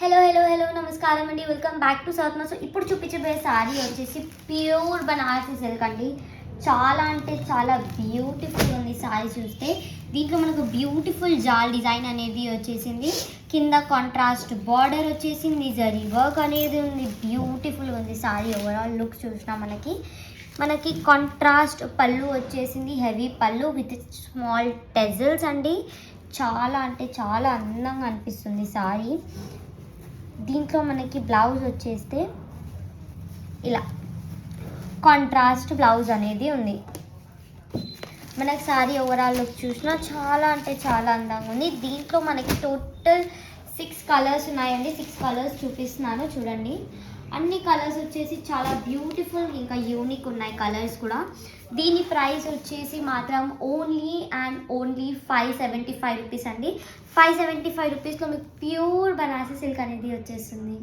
Hello నమస్కారం అండి. Welcome back to south మస్. ఇప్పుడు చూపించబోయే శారీ వచ్చేసి ప్యూర్ బనారసి సిల్క్ అండి. చాలా అంటే చాలా బ్యూటిఫుల్ ఉంది శారీ చూస్తే. దీంట్లో మనకు బ్యూటిఫుల్ జాల్ డిజైన్ అనేది వచ్చేసింది. కింద కాంట్రాస్ట్ బార్డర్ వచ్చేసింది, జరీ వర్క్ అనేది ఉంది. బ్యూటిఫుల్ ఉంది శారీ. ఓవరాల్ లుక్ చూసినా మనకి కాంట్రాస్ట్ పళ్ళు వచ్చేసింది, హెవీ పళ్ళు విత్ స్మాల్ టెజల్స్ అండి. చాలా అంటే చాలా అందంగా అనిపిస్తుంది శారీ. దీంట్లో మనకి బ్లౌజ్ వచ్చేస్తే ఇలా కాంట్రాస్ట్ బ్లౌజ్ అనేది ఉంది. మనకి శారీ ఓవరాల్ లుక్ చూసినా చాలా అంటే చాలా అందంగా ఉంది. దీంట్లో మనకి టోటల్ 6 కలర్స్ ఉన్నాయండి. 6 కలర్స్ చూపిస్తున్నాను చూడండి. అన్ని కలర్స్ వచ్చేసి చాలా బ్యూటిఫుల్ ఇంకా యూనిక్ ఉన్నాయి కలర్స్ కూడా. దీని ప్రైస్ వచ్చేసి మాత్రం ఓన్లీ 575 రూపీస్ అండి. 575 రూపీస్లో మీకు ప్యూర్ బనారసి సిల్క్ అనేది వచ్చేస్తుంది.